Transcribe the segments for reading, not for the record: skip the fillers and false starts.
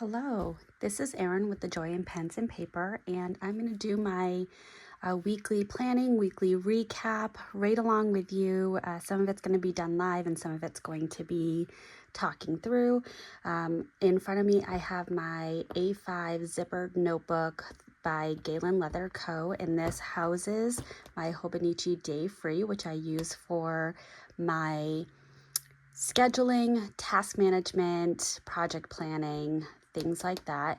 Hello, this is Erin with the Joy in Pens and Paper, and I'm going to do my weekly planning, weekly recap right along with you. Some of it's going to be done live and some of it's going to be talking through. In front of me, I have my A5 zippered notebook by Galen Leather Co. And this houses my Hobonichi Day Free, which I use for my scheduling, task management, project planning, things like that.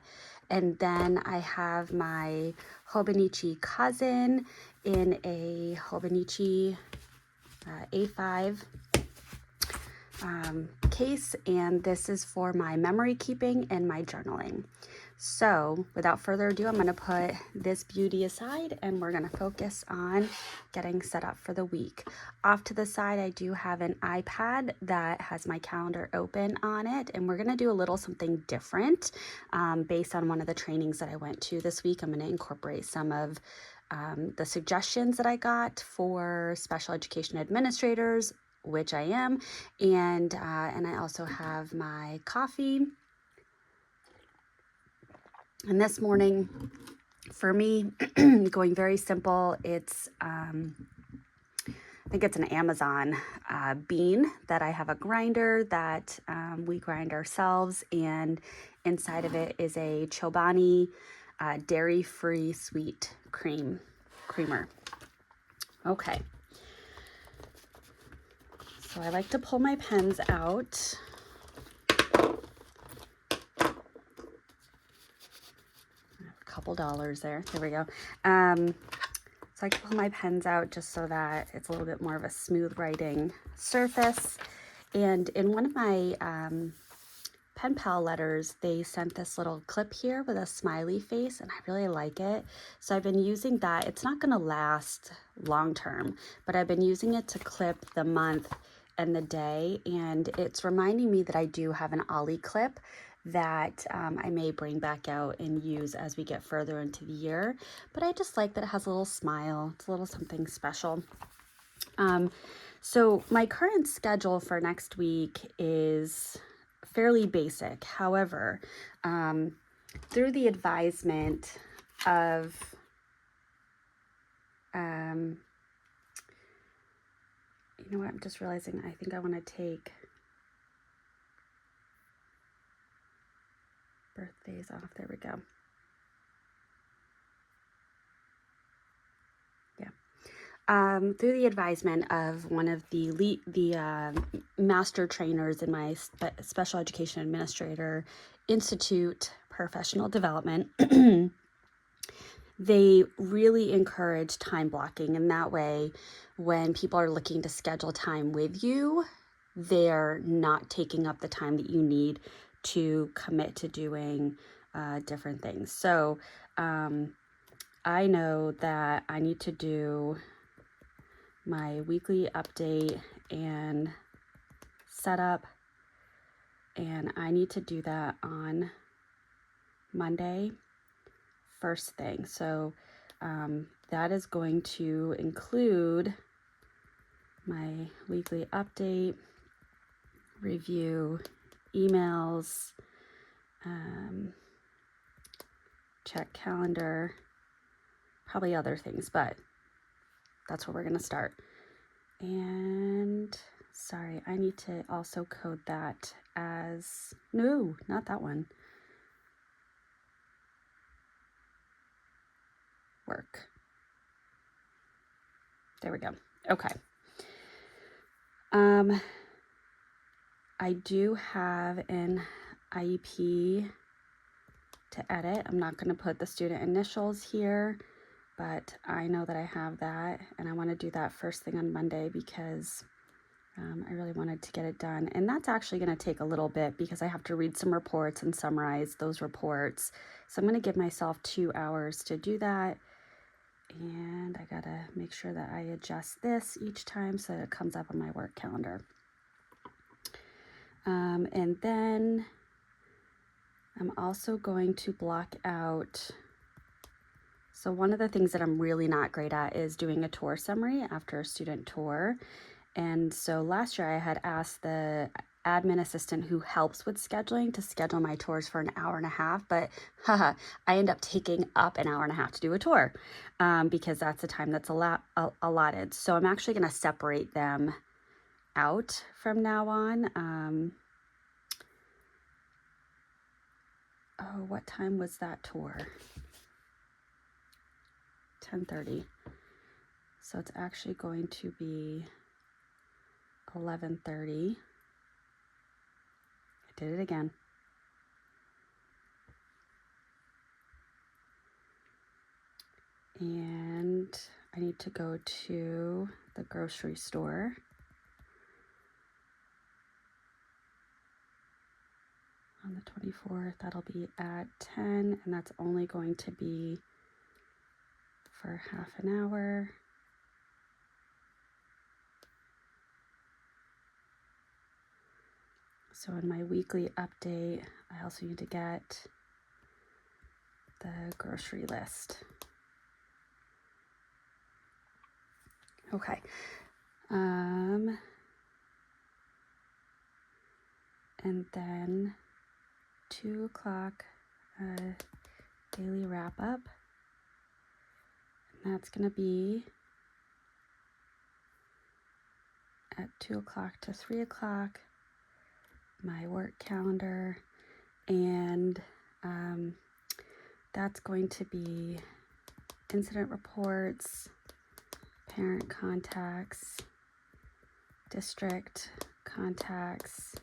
And then I have my Hobonichi Cousin in a Hobonichi A5 case, and this is for my memory keeping and my journaling. So without further ado, I'm going to put this beauty aside and we're going to focus on getting set up for the week. Off to the side, I do have an iPad that has my calendar open on it, and we're going to do a little something different based on one of the trainings that I went to this week. I'm going to incorporate some of the suggestions that I got for special education administrators, which I am, and I also have my coffee. And this morning, for me, going very simple, it's, I think it's an Amazon bean that I have a grinder that we grind ourselves, and inside of it is a Chobani dairy-free sweet creamer. Okay. So I like to pull my pens out. Couple dollars there. There we go. So I can pull my pens out just so that it's a little bit more of a smooth writing surface. And in one of my pen pal letters, they sent this little clip here with a smiley face, and I really like it. So I've been using that. It's not going to last long term, but I've been using it to clip the month and the day, and it's reminding me that I do have an Ollie clip that I may bring back out and use as we get further into the year. But I just like that it has a little smile. It's a little something special. So my current schedule for next week is fairly basic. However, through the advisement of you know what, I'm just realizing I think I want to take birthdays off. There we go. Yeah. Through the advisement of one of the master trainers in my Special Education Administrator Institute Professional Development, they really encourage time blocking. And that way, when people are looking to schedule time with you, they're not taking up the time that you need to commit to doing different things. So I know that I need to do my weekly update and setup, and I need to do that on Monday first thing. So that is going to include my weekly update, review, emails, check calendar, probably other things, but that's where we're going to start. And sorry, I need to also code that as, no, not that one. Work. There we go. Okay. I do have an IEP to edit. I'm not going to put the student initials here, but I know that I have that, and I want to do that first thing on Monday because I really wanted to get it done. And that's actually going to take a little bit because I have to read some reports and summarize those reports. So I'm going to give myself 2 hours to do that. And I got to make sure that I adjust this each time so that it comes up on my work calendar. And then I'm also going to block out. So one of the things that I'm really not great at is doing a tour summary after a student tour. And so last year I had asked the admin assistant who helps with scheduling to schedule my tours for an hour and a half, but haha, I end up taking up an hour and a half to do a tour because that's the time that's allotted. So I'm actually going to separate them out from now on. Oh, what time was that tour? 10:30. So it's actually going to be 11:30. I did it again. And I need to go to the grocery store. On the 24th, that'll be at 10, and that's only going to be for half an hour. So in my weekly update, I also need to get the grocery list. Okay. And then 2 o'clock daily wrap up. And that's going to be at 2 o'clock to 3 o'clock, my work calendar. And that's going to be incident reports, parent contacts, district contacts,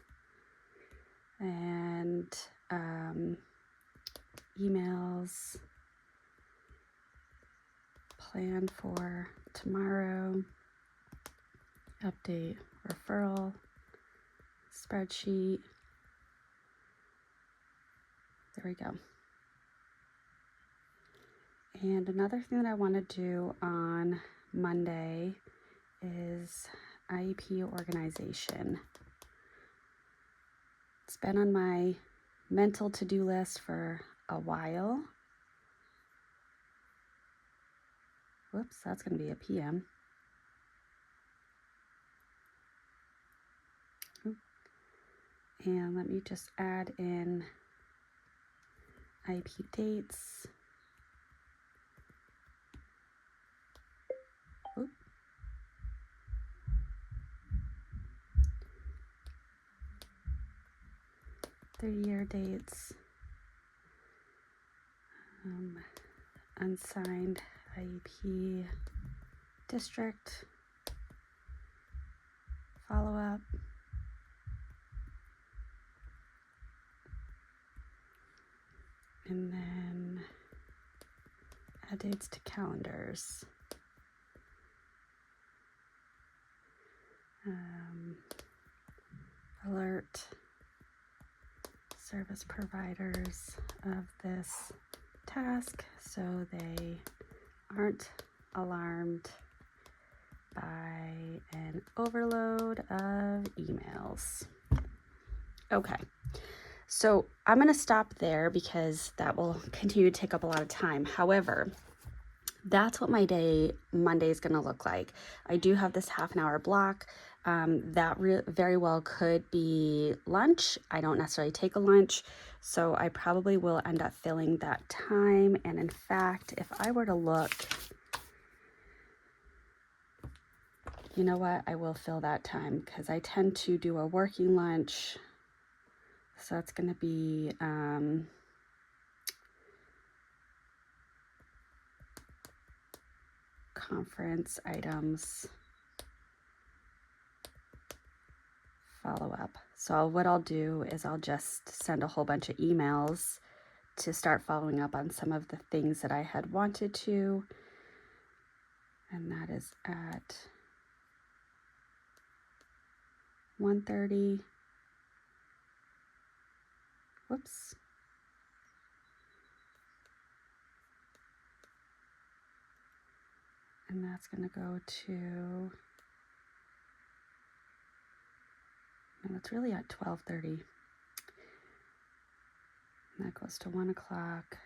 and emails, plan for tomorrow, update, referral, spreadsheet. There we go. And another thing that I want to do on Monday is IEP organization. It's been on my mental to-do list for a while. Whoops, that's going to be a PM. And let me just add in IEP dates. Oop. 3-year dates. Unsigned IEP district follow-up. And then add dates to calendars. Alert service providers of this task so they aren't alarmed by an overload of emails. Okay, so I'm going to stop there because that will continue to take up a lot of time. However, that's what my day Monday is going to look like. I do have this half an hour block. That very well could be lunch. I don't necessarily take a lunch, so I probably will end up filling that time. And in fact, if I were to look, you know what? I will fill that time because I tend to do a working lunch. So that's going to be conference items, follow up. So what I'll do is I'll just send a whole bunch of emails to start following up on some of the things that I had wanted to. And that is at 1:30. Whoops. And that's going to go to, no, it's really at 12:30. And that goes to 1 o'clock.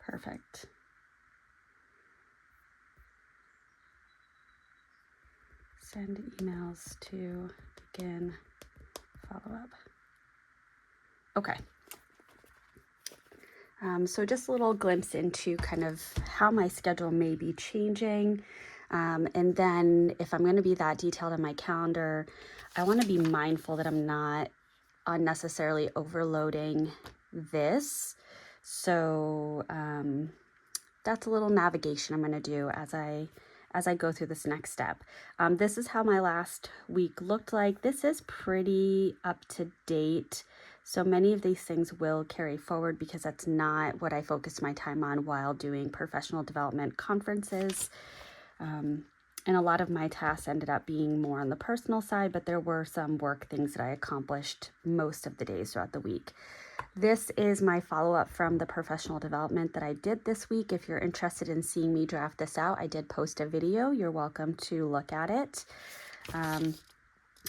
Perfect. Send emails to begin follow-up. Okay. So just a little glimpse into kind of how my schedule may be changing. And then if I'm going to be that detailed in my calendar, I want to be mindful that I'm not unnecessarily overloading this. So that's a little navigation I'm going to do as I go through this next step. This is how my last week looked like. This is pretty up to date. So many of these things will carry forward because that's not what I focused my time on while doing professional development conferences. And a lot of my tasks ended up being more on the personal side, but there were some work things that I accomplished most of the days throughout the week. This is my follow-up from the professional development that I did this week. If you're interested in seeing me draft this out, I did post a video. You're welcome to look at it.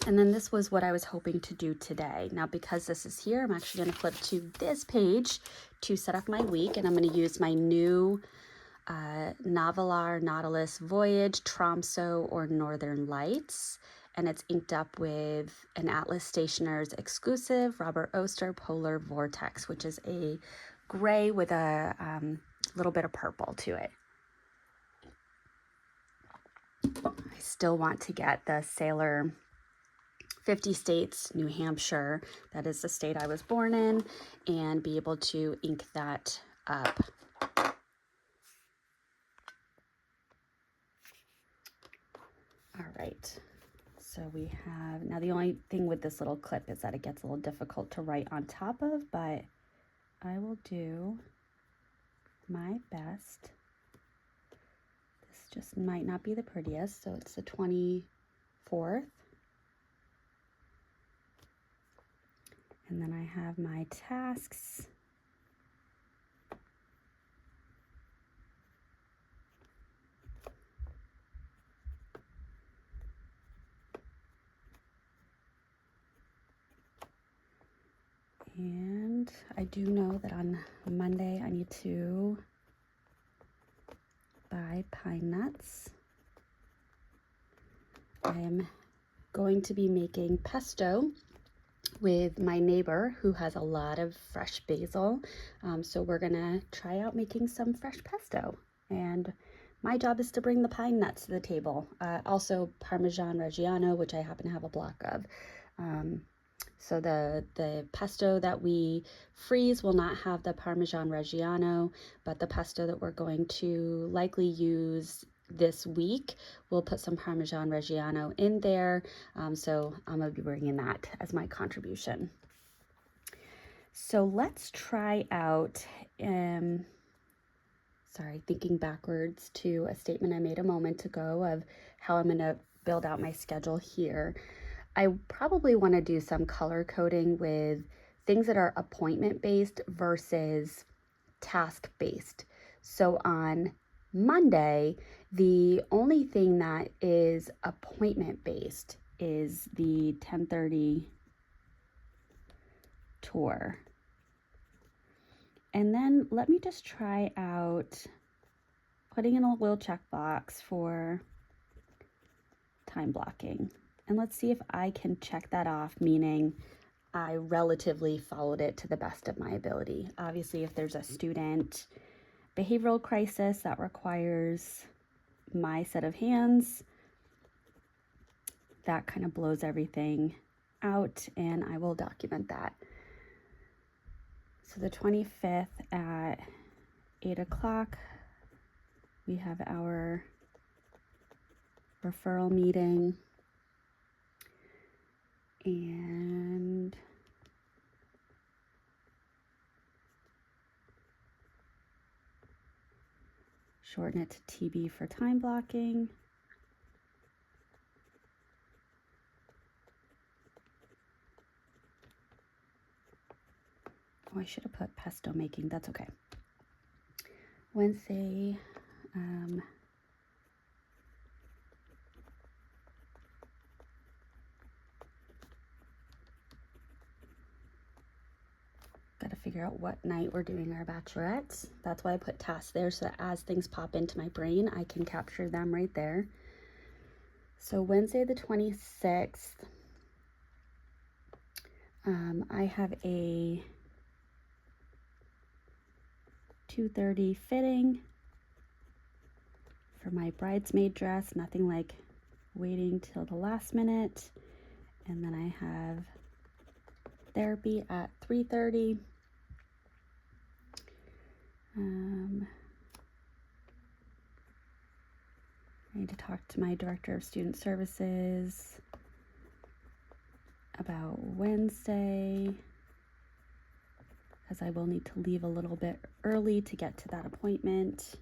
And then this was what I was hoping to do today. Now, because this is here, I'm actually going to flip to this page to set up my week, and I'm going to use my new Navalar Nautilus Voyage, Tromso, or Northern Lights. And it's inked up with an Atlas Stationers exclusive Robert Oster Polar Vortex, which is a gray with a little bit of purple to it. I still want to get the Sailor 50 States, New Hampshire, that is the state I was born in, and be able to ink that up. All right, so we have, now the only thing with this little clip is that it gets a little difficult to write on top of, but I will do my best. This just might not be the prettiest, so it's the 24th. And then I have my tasks. And I do know that on Monday I need to buy pine nuts. I am going to be making pesto with my neighbor who has a lot of fresh basil. So we're gonna try out making some fresh pesto. And my job is to bring the pine nuts to the table. Also Parmesan Reggiano, which I happen to have a block of. So the pesto that we freeze will not have the Parmesan Reggiano, but the pesto that we're going to likely use this week, we'll put some Parmesan Reggiano in there. So I'm going to be bringing that as my contribution. So let's try out, thinking backwards to a statement I made a moment ago of how I'm going to build out my schedule here. I probably want to do some color coding with things that are appointment-based versus task-based. So on Monday, the only thing that is appointment-based is the 10:30 tour. And then let me just try out putting in a little checkbox for time blocking. And let's see if I can check that off, meaning I relatively followed it to the best of my ability. Obviously, if there's a student behavioral crisis that requires my set of hands, that kind of blows everything out, and I will document that. So the 25th at 8 o'clock, we have our referral meeting. And shorten it to TB for time blocking. Oh, I should have put pesto making. That's okay. Wednesday, got to figure out what night we're doing our bachelorettes. That's why I put tasks there, so that as things pop into my brain, I can capture them right there. So Wednesday the 26th, I have a 2:30 fitting for my bridesmaid dress, nothing like waiting till the last minute. And then I have therapy at 3:30. I need to talk to my director of student services about Wednesday, because I will need to leave a little bit early to get to that appointment.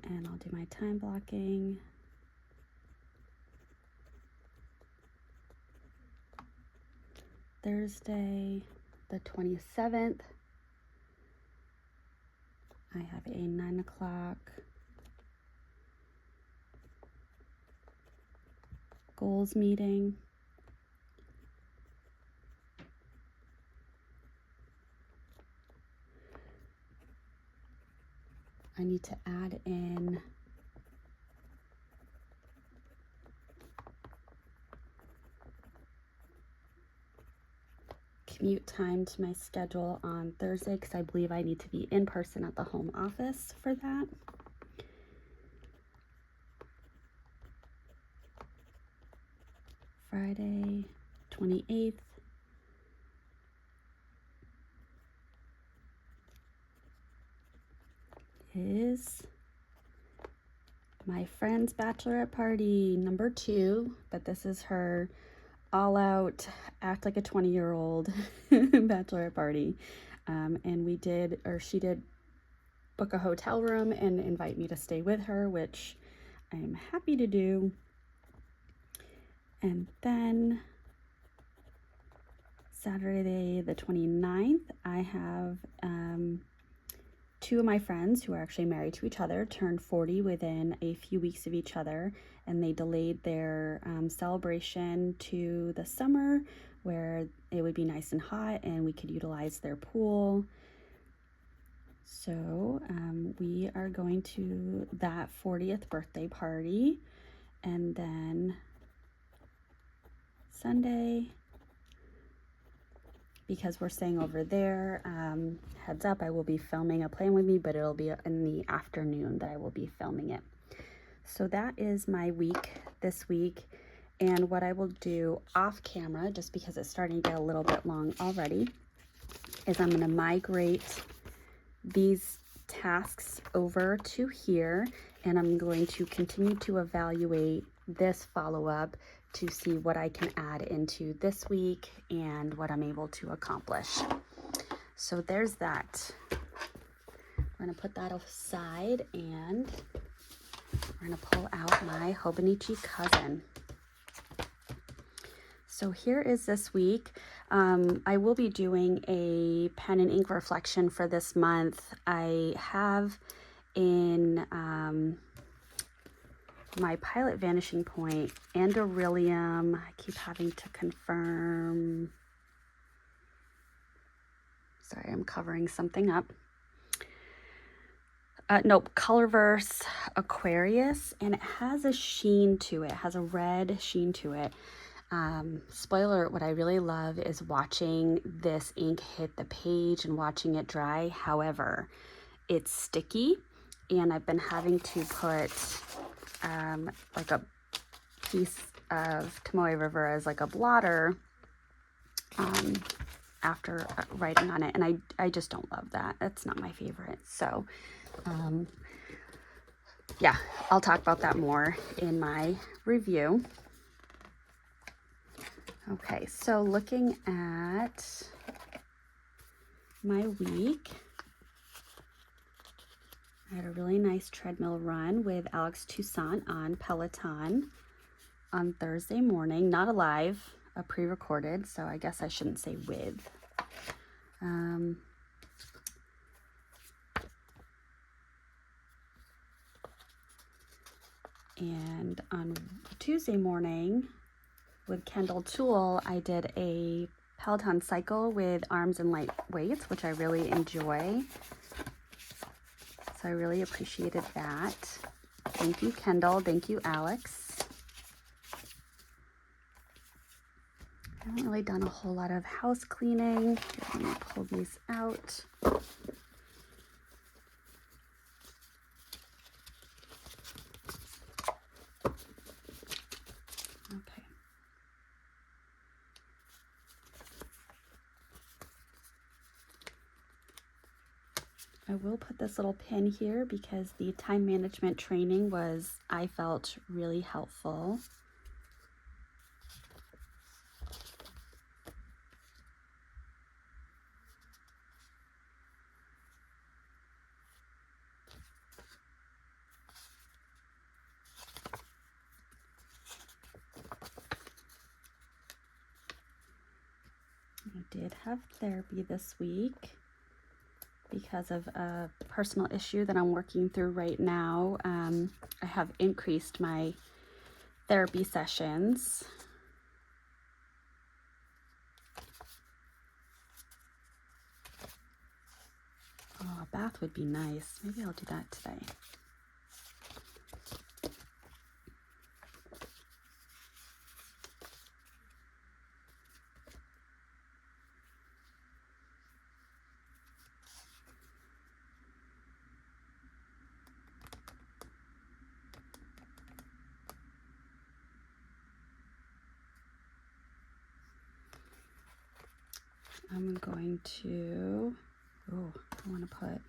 And I'll do my time blocking. Thursday, the 27th, I have a 9 o'clock goals meeting. I need to add in commute time to my schedule on Thursday, because I believe I need to be in person at the home office for that. Friday, 28th. Is my friend's bachelorette party, number 2, but this is her all out act like a 20-year-old bachelorette party. And she did book a hotel room and invite me to stay with her, which I'm happy to do. And then Saturday the 29th, I have 2 of my friends who are actually married to each other turned 40 within a few weeks of each other, and they delayed their celebration to the summer, where it would be nice and hot and we could utilize their pool. So we are going to that 40th birthday party. And then Sunday, because we're staying over there, heads up, I will be filming a Plan With Me, but it'll be in the afternoon that I will be filming it. So that is my week this week. And what I will do off camera, just because it's starting to get a little bit long already, is I'm going to migrate these tasks over to here, and I'm going to continue to evaluate this follow-up to see what I can add into this week and what I'm able to accomplish. So there's that. We're going to put that aside, and we're going to pull out my Hobonichi Cousin. So here is this week. I will be doing a pen and ink reflection for this month. I have in my Pilot Vanishing Point and Beryllium. I keep having to confirm. Sorry, I'm covering something up. Nope, Colorverse Aquarius, and it has a sheen to it. It has a red sheen to it. Spoiler alert, what I really love is watching this ink hit the page and watching it dry. However, it's sticky, and I've been having to put like a piece of Tomoe River as like a blotter after writing on it, and I just don't love that. That's not my favorite. So yeah, I'll talk about that more in my review. Okay, so looking at my week, I had a really nice treadmill run with Alex Toussaint on Peloton on Thursday morning. Not a live, a pre-recorded, so I guess I shouldn't say with. And on Tuesday morning with Kendall Toole, I did a Peloton cycle with arms and light weights, which I really enjoy. So I really appreciated that. Thank you, Kendall. Thank you, Alex. I haven't really done a whole lot of house cleaning. Let me pull these out. Okay. I will put this little pin here because the time management training was, I felt, really helpful. I did have therapy this week because of a personal issue that I'm working through right now. I have increased my therapy sessions. Oh, a bath would be nice. Maybe I'll do that today. I'm going to, I want to put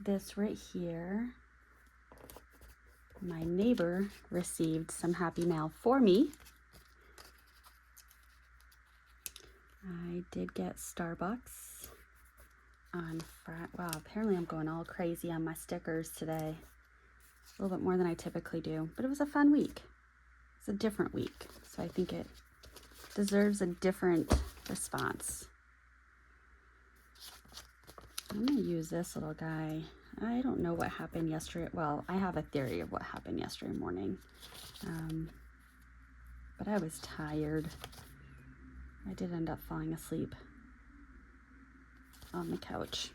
this right here. My neighbor received some happy mail for me. I did get Starbucks on Friday. Wow, apparently I'm going all crazy on my stickers today. A little bit more than I typically do, but it was a fun week. It's a different week, so I think it deserves a different response. I'm gonna use this little guy. I don't know what happened yesterday. Well, I have a theory of what happened yesterday morning, but I was tired. I did end up falling asleep on the couch.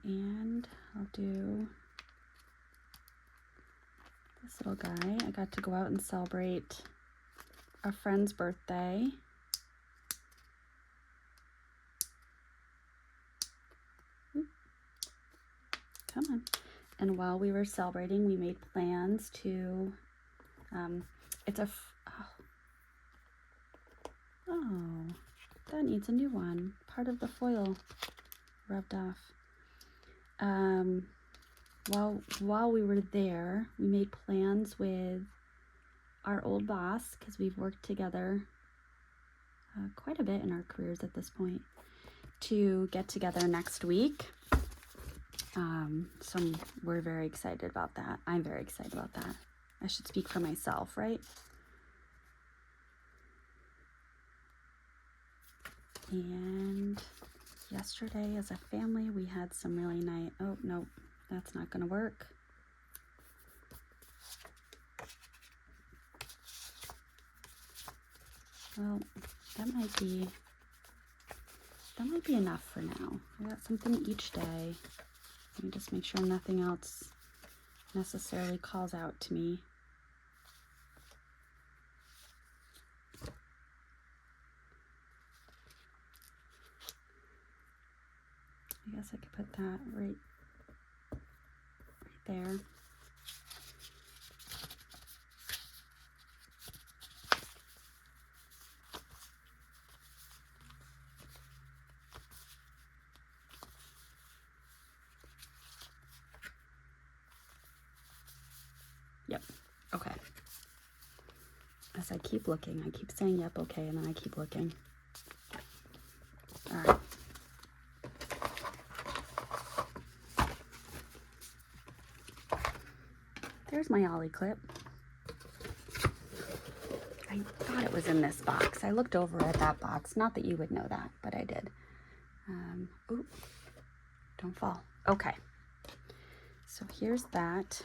And I'll do this little guy. I got to go out and celebrate a friend's birthday. Come on. And while we were celebrating, we made plans to, that needs a new one. Part of the foil rubbed off. While we were there, we made plans with our old boss, because we've worked together quite a bit in our careers at this point, to get together next week. So we're very excited about that. I'm very excited about that. I should speak for myself, right? And yesterday as a family, we had some really nice, oh, no, that's not gonna work. Well, that might be enough for now. I got something each day. Let me just make sure nothing else necessarily calls out to me. I guess I could put that right there. Yep, okay. As I keep looking, I keep saying, yep, okay, and then I keep looking. All right. There's my Ollie clip. I thought it was in this box. I looked over at that box. Not that you would know that, but I did. Ooh, don't fall. Okay. So here's that.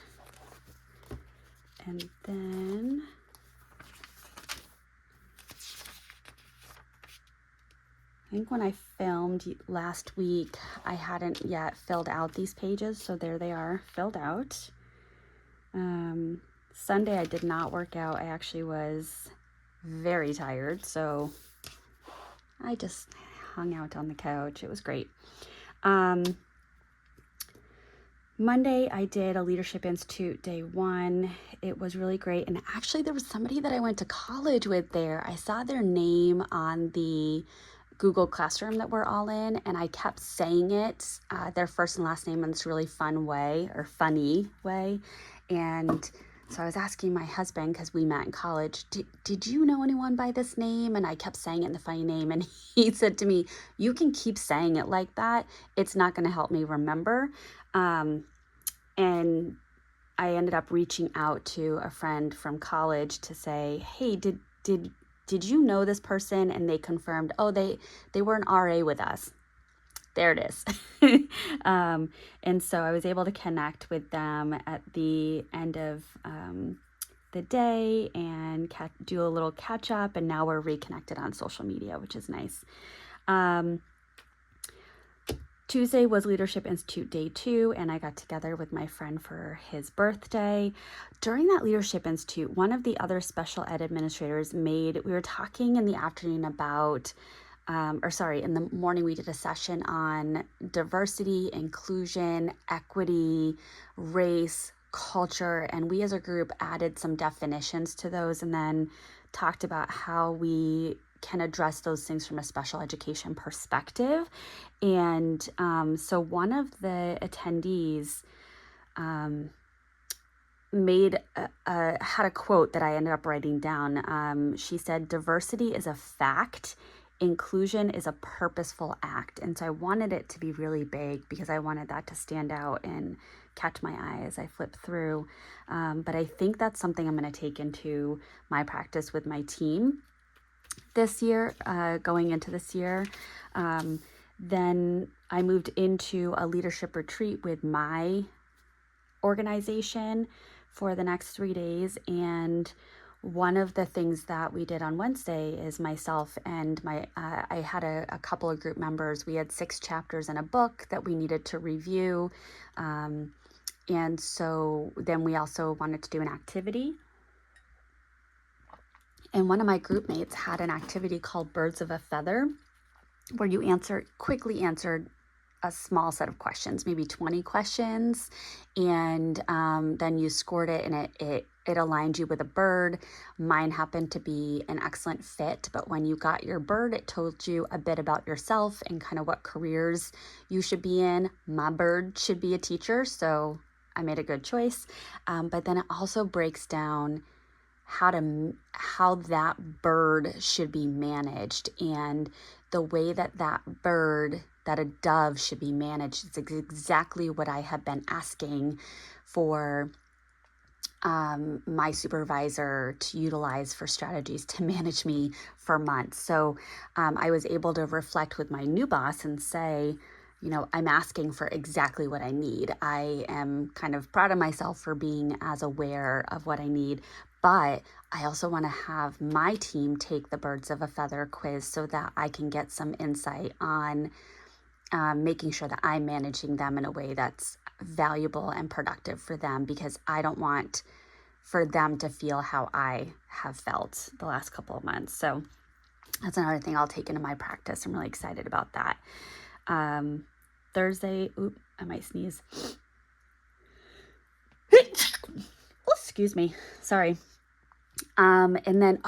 And then I think when I filmed last week, I hadn't yet filled out these pages, so there they are, filled out. Sunday I did not work out. I actually was very tired, so I just hung out on the couch. It was great. Monday, I did a Leadership Institute day 1. It was really great. And actually, there was somebody that I went to college with there. I saw their name on the Google Classroom that we're all in, and I kept saying it, their first and last name, in this really fun way, or funny way. And so I was asking my husband, because we met in college, did you know anyone by this name? And I kept saying it in the funny name. And he said to me, you can keep saying it like that. It's not going to help me remember. And I ended up reaching out to a friend from college to say, hey, did you know this person? And they confirmed, oh, they were an RA with us. There it is. And so I was able to connect with them at the end of the day and do a little catch up. And now we're reconnected on social media, which is nice. Tuesday was Leadership Institute day 2, and I got together with my friend for his birthday. During that Leadership Institute, one of the other special ed administrators we were talking in the afternoon about, in the morning we did a session on diversity, inclusion, equity, race, culture, and we as a group added some definitions to those and then talked about how we can address those things from a special education perspective. And so one of the attendees had a quote that I ended up writing down. She said, diversity is a fact, inclusion is a purposeful act. And so I wanted it to be really big because I wanted that to stand out and catch my eye as I flip through. But I think that's something I'm going to take into my practice with my team this year, going into this year. Then I moved into a leadership retreat with my organization for the next 3 days. And one of the things that we did on Wednesday is myself and I had a couple of group members. We had 6 chapters in a book that we needed to review. And so then we also wanted to do an activity. And one of my group mates had an activity called Birds of a Feather, where you quickly answered a small set of questions, maybe 20 questions, and then you scored it, and it aligned you with a bird. Mine happened to be an excellent fit, but when you got your bird, it told you a bit about yourself and kind of what careers you should be in. My bird should be a teacher, so I made a good choice. But then it also breaks down how that bird should be managed, and the way that a dove should be managed is exactly what I have been asking for my supervisor to utilize for strategies to manage me for months. So I was able to reflect with my new boss and say, I'm asking for exactly what I need. I am kind of proud of myself for being as aware of what I need, but I also want to have my team take the Birds of a Feather quiz so that I can get some insight on making sure that I'm managing them in a way that's valuable and productive for them, because I don't want for them to feel how I have felt the last couple of months. So that's another thing I'll take into my practice. I'm really excited about that. Thursday, I might sneeze. Excuse me. Sorry. And then,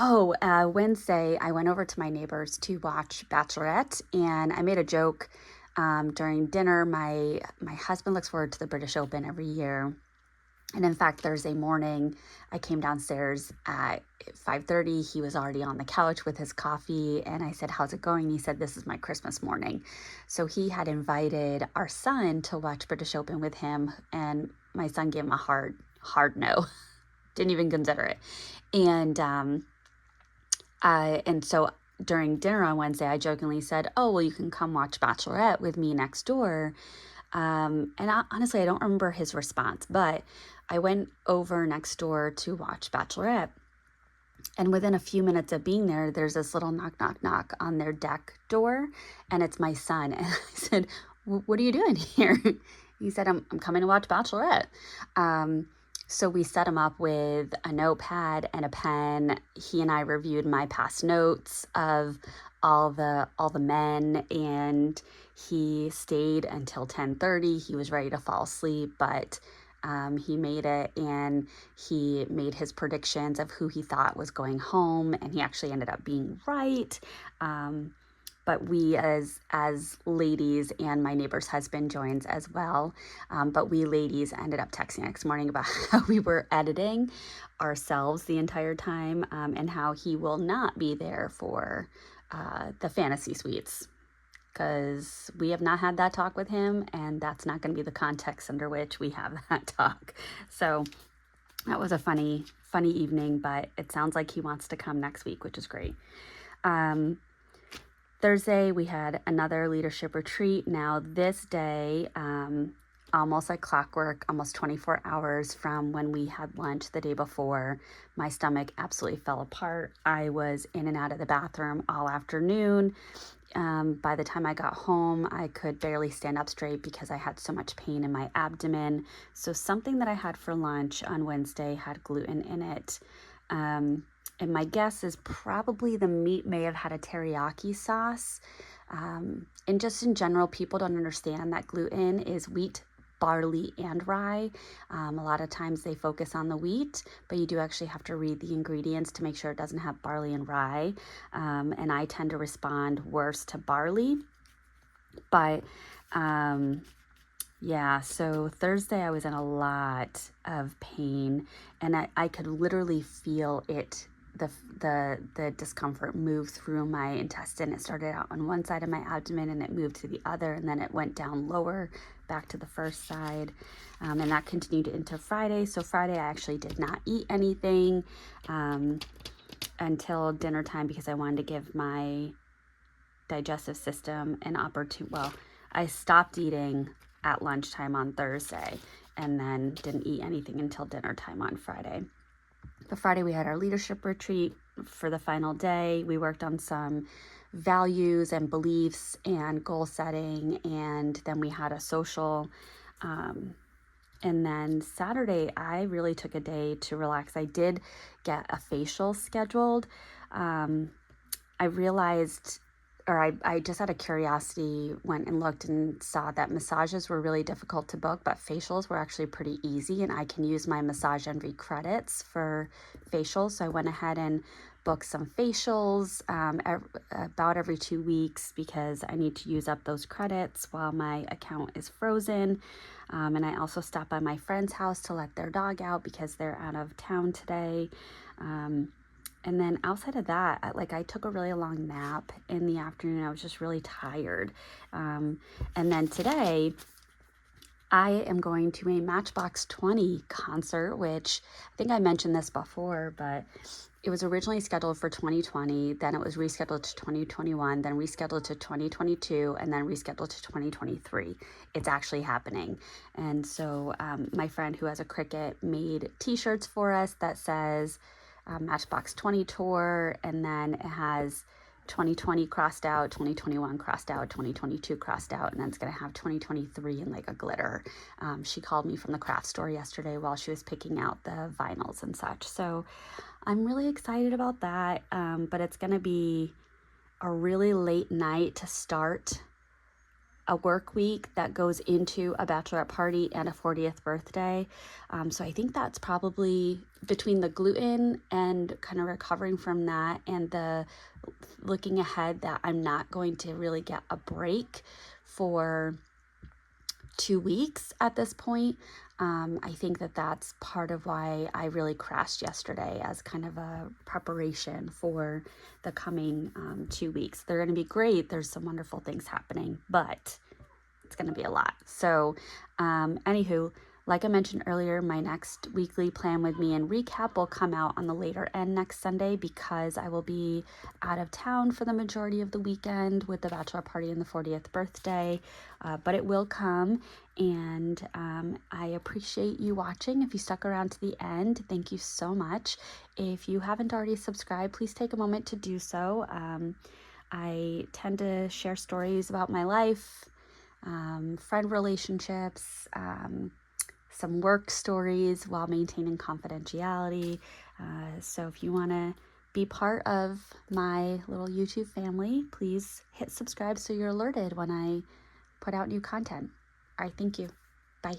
Wednesday, I went over to my neighbors to watch Bachelorette, and I made a joke during dinner. My husband looks forward to the British Open every year. And in fact, Thursday morning, I came downstairs at 5:30. He was already on the couch with his coffee. And I said, how's it going? And he said, this is my Christmas morning. So he had invited our son to watch British Open with him. And my son gave him a hard no. Didn't even consider it. And so during dinner on Wednesday, I jokingly said, oh, well, you can come watch Bachelorette with me next door. Honestly, I don't remember his response, but I went over next door to watch Bachelorette. And within a few minutes of being there, there's this little knock, knock, knock on their deck door. And it's my son. And I said, what are you doing here? He said, I'm coming to watch Bachelorette. So we set him up with a notepad and a pen. He and I reviewed my past notes of all the men, and he stayed until 10:30. He was ready to fall asleep, but he made it, and he made his predictions of who he thought was going home, and he actually ended up being right. But we as ladies, and my neighbor's husband joins as well, but we ladies ended up texting next morning about how we were editing ourselves the entire time, and how he will not be there for the fantasy suites, because we have not had that talk with him, and that's not going to be the context under which we have that talk. So that was a funny evening, but it sounds like he wants to come next week, which is great. Thursday, we had another leadership retreat. Now this day, almost like clockwork, almost 24 hours from when we had lunch the day before, my stomach absolutely fell apart. I was in and out of the bathroom all afternoon. By the time I got home, I could barely stand up straight because I had so much pain in my abdomen. So something that I had for lunch on Wednesday had gluten in it. And my guess is probably the meat may have had a teriyaki sauce. And just in general, people don't understand that gluten is wheat, barley, and rye. A lot of times they focus on the wheat, but you do actually have to read the ingredients to make sure it doesn't have barley and rye. And I tend to respond worse to barley. But yeah, so Thursday I was in a lot of pain, and I could literally feel it, the discomfort move through my intestine. It started out on one side of my abdomen, and it moved to the other, and then it went down lower back to the first side, and that continued into Friday. So Friday I actually did not eat anything until dinner time, because I wanted to give my digestive system an opportunity. Well, I stopped eating at lunchtime on Thursday, and then didn't eat anything until dinner time on Friday. But Friday we had our leadership retreat for the final day. We worked on some values and beliefs and goal setting, and then we had a social. And then Saturday I really took a day to relax. I did get a facial scheduled. I realized, or I just out of curiosity went and looked and saw that massages were really difficult to book, but facials were actually pretty easy, and I can use my Massage Envy credits for facials. So I went ahead and booked some facials about every 2 weeks, because I need to use up those credits while my account is frozen. And I also stopped by my friend's house to let their dog out because they're out of town today. And then outside of that, I took a really long nap in the afternoon. I was just really tired. And then today, I am going to a Matchbox 20 concert, which I think I mentioned this before, but it was originally scheduled for 2020. Then it was rescheduled to 2021, then rescheduled to 2022, and then rescheduled to 2023. It's actually happening. And so my friend who has a Cricut made t-shirts for us that says Matchbox 20 tour, and then it has 2020 crossed out, 2021 crossed out, 2022 crossed out, and then it's going to have 2023 in like a glitter. She called me from the craft store yesterday while she was picking out the vinyls and such. So I'm really excited about that, but it's going to be a really late night to start a work week that goes into a bachelorette party and a 40th birthday. So I think that's probably, between the gluten and kind of recovering from that, and the looking ahead that I'm not going to really get a break for 2 weeks at this point. I think that that's part of why I really crashed yesterday, as kind of a preparation for the coming 2 weeks. They're going to be great. There's some wonderful things happening, but it's going to be a lot. So anywho, Like I mentioned earlier, my next weekly Plan With Me and recap will come out on the later end next Sunday because I will be out of town for the majority of the weekend with the bachelor party and the 40th birthday, but it will come. And I appreciate you watching. If you stuck around to the end, thank you so much. If you haven't already subscribed, please take a moment to do so. I tend to share stories about my life, friend relationships, some work stories while maintaining confidentiality. So if you want to be part of my little YouTube family, please hit subscribe so you're alerted when I put out new content. All right, thank you. Bye.